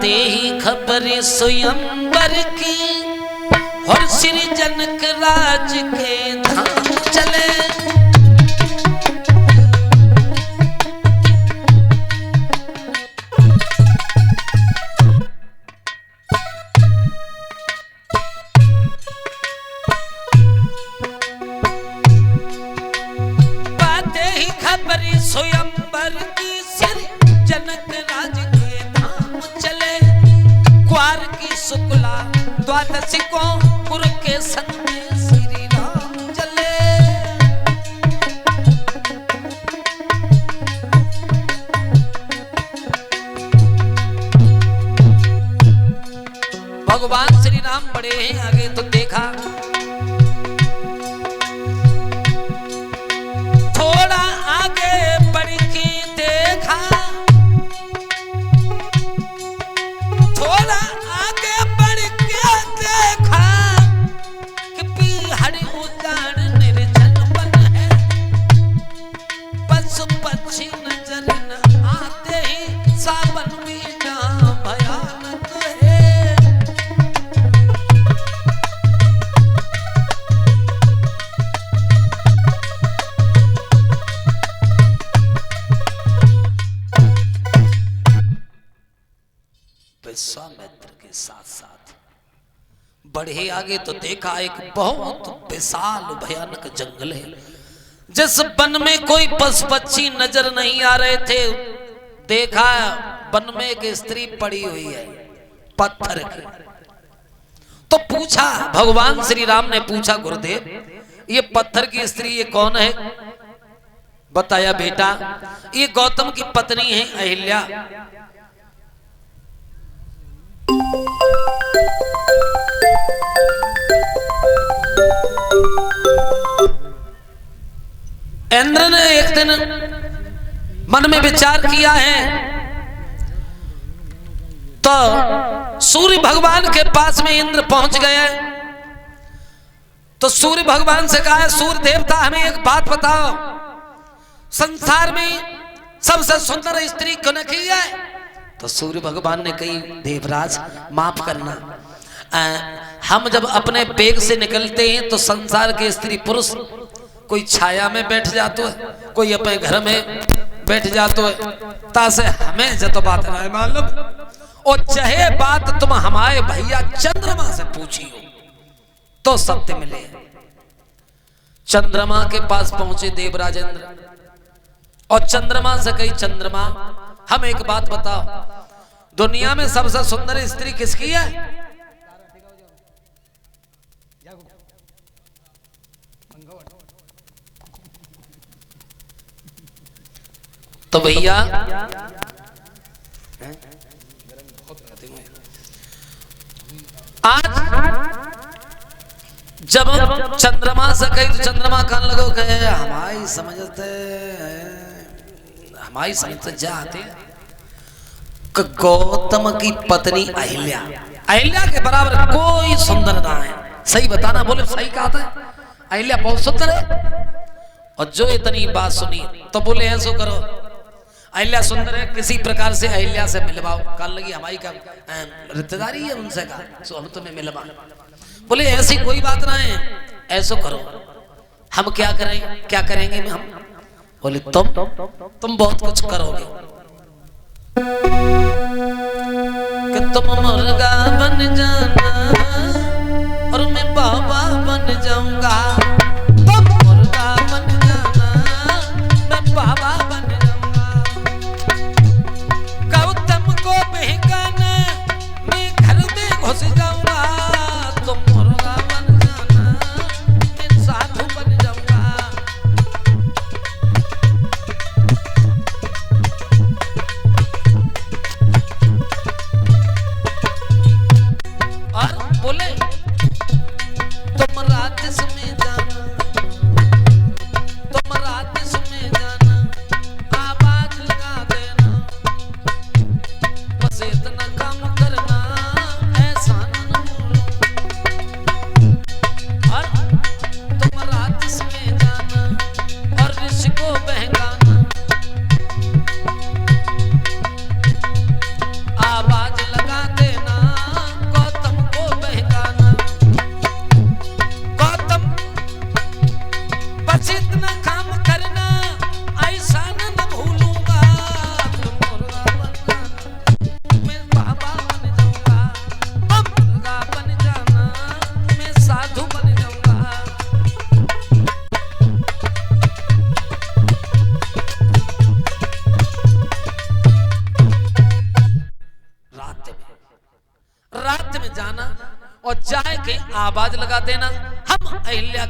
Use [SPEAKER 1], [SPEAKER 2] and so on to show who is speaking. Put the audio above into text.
[SPEAKER 1] ते ही खबर स्वयंवर की और श्री जनक राज के धाम चले। पाते ही खबर स्वयंवर की श्री जनक राज के धाम चले। क्वार की शुक्ला द्वादशी को पुर के संग में श्री राम चले। भगवान श्री राम बड़े हैं आगे तो देखा थोड़ा आगे बढ़ के देखा थोड़ा आगे बढ़ के देखा कि पीहड़ उजाड़ निर्जन वन है। पशु पक्षी नजर न आते ही सावन में जहां भयानक है। विश्वामित्र के साथ साथ बढ़े आगे तो देखा एक बहुत विशाल भयानक जंगल है। जिस वन में कोई पशु पक्षी नजर नहीं आ रहे थे देखा वन में एक स्त्री पड़ी हुई है पत्थर की। तो पूछा भगवान श्री राम ने पूछा गुरुदेव ये पत्थर की स्त्री ये कौन है? बताया बेटा ये गौतम की पत्नी है अहिल्या। इंद्र ने एक दिन मन में विचार किया है तो सूर्य भगवान के पास में इंद्र पहुंच गए। तो सूर्य भगवान से कहा सूर्य देवता हमें एक बात बताओ संसार में सबसे सुंदर स्त्री कौन की है? तो सूर्य भगवान ने कही देवराज माफ करना हम जब अपने बेग से निकलते हैं तो संसार के स्त्री पुरुष कोई छाया में बैठ जाते है कोई अपने घर में बैठ जाते है तासे हमें जब बात ना मालूम और चाहे बात तुम हमारे भैया चंद्रमा से पूछी हो तो सत्य मिले। चंद्रमा के पास पहुंचे देवराजेंद्र और चंद्रमा से कही चंद्रमा हम एक बात बताओ दुनिया में सबसे सुंदर स्त्री किसकी है? तो भैया आज जब चंद्रमा से कही तो चंद्रमा कहने लगो कहे हमारी समझते जाते गौतम की पत्नी अहिल्या अहिल्या के बराबर कोई सुंदर ना है। सही बताना बोले सही कहा था अहिल्या बहुत सुंदर है। और जो इतनी बात सुनी तो बोले ऐसो करो अहिल्या सुंदर है किसी प्रकार से अहिल्या से मिलवाओ। कहने लगी हमारी का रिश्तेदारी है उनसे कहा सो हम तुम्हें मिलवा। बोले ऐसी कोई बात ना है ऐसो करो हम क्या करेंगे हम? बोले तुम बहुत कुछ करोगे कि तुम मुर्गा बन जाना और मैं बाबा बन जाऊंगा। तुम मुर्गा बन जाना मैं बाबा बन जाऊंगा। गौतम को बहकाना मैं घर में घुस जाऊंगा। तुम मुर्गा बन जाना मैं साधु बन जाऊंगा। बोले तुम राजस में जाना और चाहे कहीं आवाज लगा देना, हम अहिल्या